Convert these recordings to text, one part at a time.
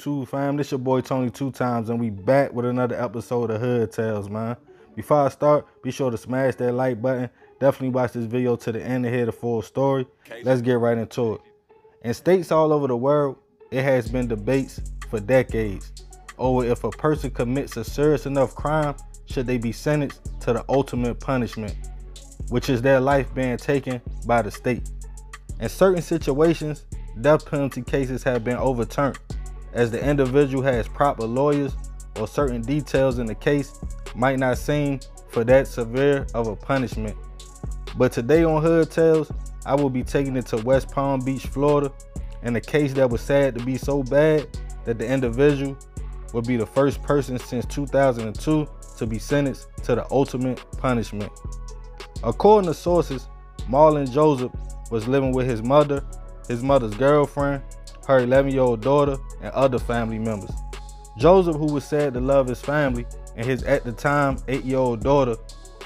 YouTube fam? This your boy Tony 2 Times, and we back with another episode of Hood Tales, man. Before I start, be sure to smash that like button. Definitely watch this video to the end to hear the full story. Let's get right into it. In states all over the world, it has been debates for decades over if a person commits a serious enough crime, should they be sentenced to the ultimate punishment, which is their life being taken by the state. In certain situations, death penalty cases have been overturned as the individual has proper lawyers or certain details in the case might not seem for that severe of a punishment. But today on Hood Tales, I will be taking it to West Palm Beach, Florida, in a case that was sad to be so bad that the individual would be the first person since 2002 to be sentenced to the ultimate punishment. According to sources, Marlin Joseph was living with his mother, his mother's girlfriend, her 11-year-old daughter, and other family members. Joseph, who was said to love his family and his at the time 8-year-old daughter,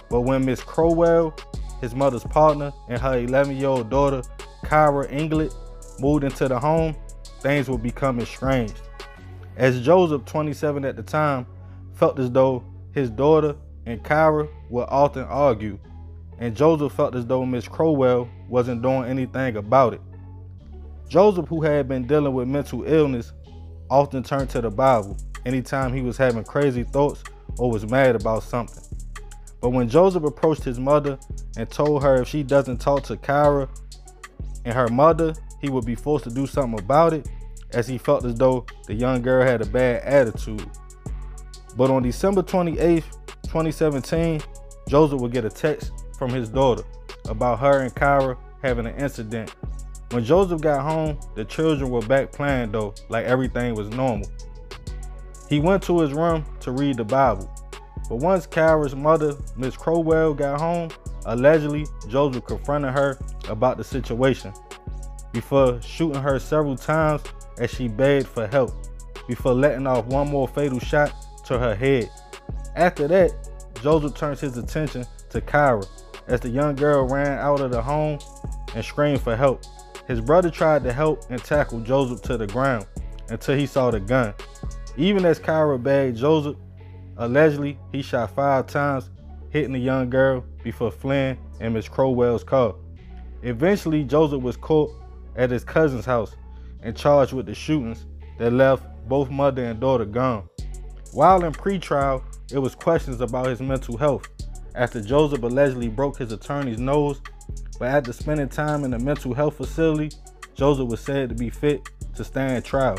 but when Miss Crowell, his mother's partner, and her 11-year-old daughter, Kyra Inglet, moved into the home, things were becoming estranged. As Joseph, 27 at the time, felt as though his daughter and Kyra would often argue, and Joseph felt as though Miss Crowell wasn't doing anything about it. Joseph, who had been dealing with mental illness, often turned to the Bible anytime he was having crazy thoughts or was mad about something. But when Joseph approached his mother and told her if she doesn't talk to Kyra and her mother, he would be forced to do something about it, as he felt as though the young girl had a bad attitude. But on December 28th, 2017, Joseph would get a text from his daughter about her and Kyra having an incident. When Joseph got home, the children were back playing though, like everything was normal. He went to his room to read the Bible. But once Kyra's mother, Miss Crowell, got home, allegedly Joseph confronted her about the situation before shooting her several times as she begged for help, before letting off one more fatal shot to her head. After that, Joseph turns his attention to Kyra as the young girl ran out of the home and screamed for help. His brother tried to help and tackle Joseph to the ground until he saw the gun. Even as Kyra begged Joseph, allegedly he shot 5 times, hitting the young girl before fleeing in Miss Crowell's car. Eventually, Joseph was caught at his cousin's house and charged with the shootings that left both mother and daughter gone. While in pretrial, it was questions about his mental health after Joseph allegedly broke his attorney's nose, but after spending time in a mental health facility, Joseph was said to be fit to stand trial.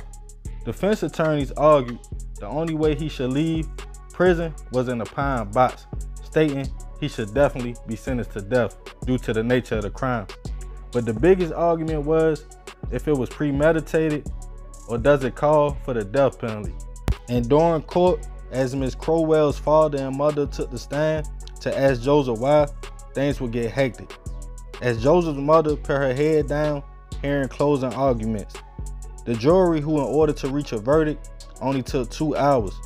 Defense attorneys argued the only way he should leave prison was in a pine box, stating he should definitely be sentenced to death due to the nature of the crime. But the biggest argument was if it was premeditated or does it call for the death penalty. And during court, as Miss Crowell's father and mother took the stand to ask Joseph why, things would get hectic, as Joseph's mother put her head down hearing closing arguments. The jury, who in order to reach a verdict, only took 2 hours,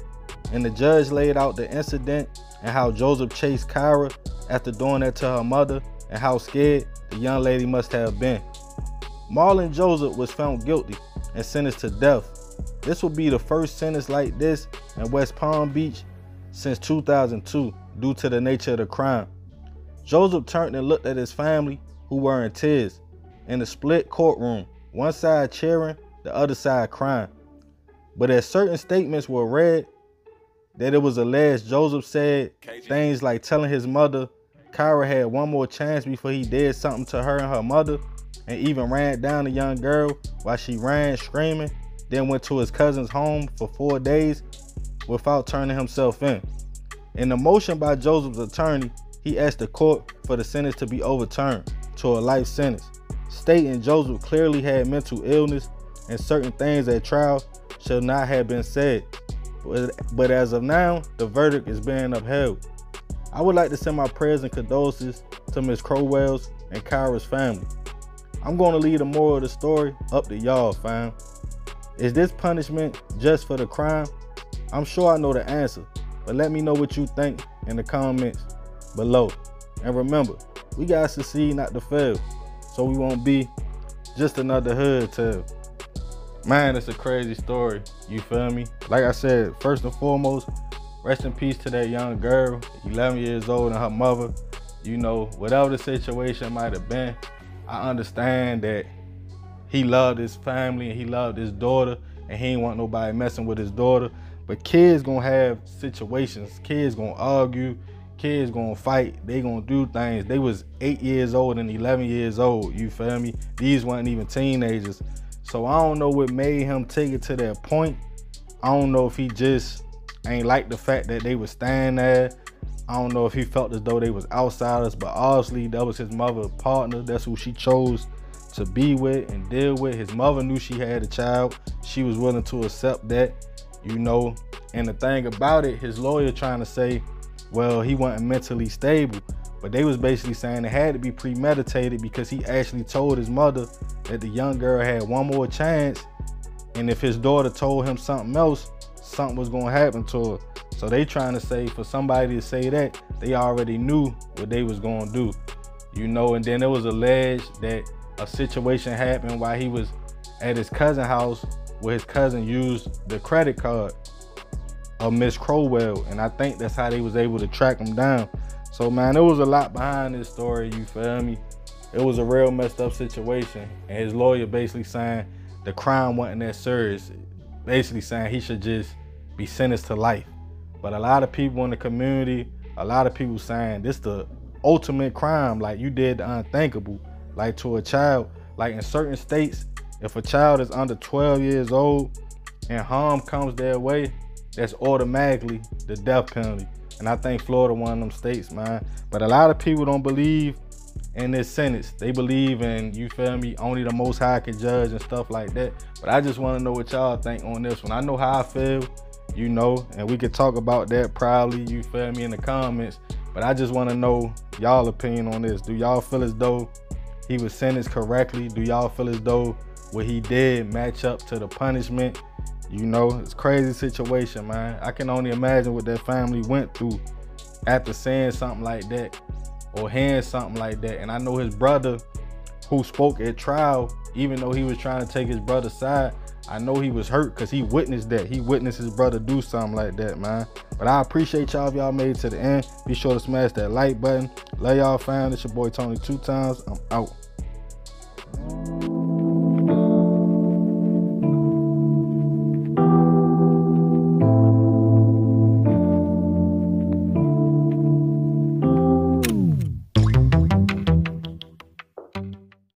and the judge laid out the incident and how Joseph chased Kyra after doing that to her mother and how scared the young lady must have been. Marlin Joseph was found guilty and sentenced to death. This will be the first sentence like this in West Palm Beach since 2002 due to the nature of the crime. Joseph turned and looked at his family, who were in tears, in a split courtroom, one side cheering, the other side crying. But as certain statements were read, that it was alleged Joseph said things like telling his mother Kyra had one more chance before he did something to her and her mother, and even ran down the young girl while she ran screaming, then went to his cousin's home for 4 days without turning himself in. In the motion by Joseph's attorney, he asked the court for the sentence to be overturned to a life sentence, stating Joseph clearly had mental illness and certain things at trial should not have been said. But as of now, the verdict is being upheld. I would like to send my prayers and condolences to Miss Crowell's and Kyra's family. I'm going to leave the moral of the story up to y'all, fam. Is this punishment just for the crime? I'm sure I know the answer, but let me know what you think in the comments below. And remember, we gotta succeed, not to fail, so we won't be just another hood tale. Man, it's a crazy story, you feel me? Like I said, first and foremost, rest in peace to that young girl, 11 years old, and her mother. You know, whatever the situation might have been, I understand that he loved his family and he loved his daughter, and he ain't want nobody messing with his daughter. But kids gonna have situations, kids gonna argue, kids gonna fight, they gonna do things. They was 8 years old and 11 years old, you feel me? These weren't even teenagers. So I don't know what made him take it to that point. I don't know if he just ain't like the fact that they was staying there. I don't know if he felt as though they was outsiders, but obviously that was his mother's partner. That's who she chose to be with and deal with. His mother knew she had a child. She was willing to accept that, you know. And the thing about it, his lawyer trying to say, well, he wasn't mentally stable. But they was basically saying it had to be premeditated because he actually told his mother that the young girl had one more chance, and if his daughter told him something else, something was gonna happen to her. So they trying to say, for somebody to say that, they already knew what they was gonna do, you know. And then it was alleged that a situation happened while he was at his cousin's house where his cousin used the credit card of Miss Crowell, and I think that's how they was able to track him down. So man, there was a lot behind this story, you feel me? It was a real messed up situation, and his lawyer basically saying the crime wasn't that serious, basically saying he should just be sentenced to life. But a lot of people in the community, a lot of people saying this the ultimate crime, like you did the unthinkable, like to a child. Like in certain states, if a child is under 12 years old and harm comes their way, that's automatically the death penalty. And I think Florida one of them states, man. But a lot of people don't believe in this sentence. They believe in, you feel me, only the Most High can judge and stuff like that. But I just want to know what y'all think on this one. I know how I feel, you know, and we could talk about that probably, you feel me, in the comments. But I just want to know y'all opinion on this. Do y'all feel as though he was sentenced correctly? Do y'all feel as though what he did match up to the punishment? You know, it's a crazy situation, man. I can only imagine what that family went through after saying something like that or hearing something like that. And I know his brother, who spoke at trial, even though he was trying to take his brother's side, I know he was hurt because he witnessed that. He witnessed his brother do something like that, man. But I appreciate y'all if y'all made it to the end. Be sure to smash that like button. Love y'all, fam. It's your boy Tony 2 Times. I'm out.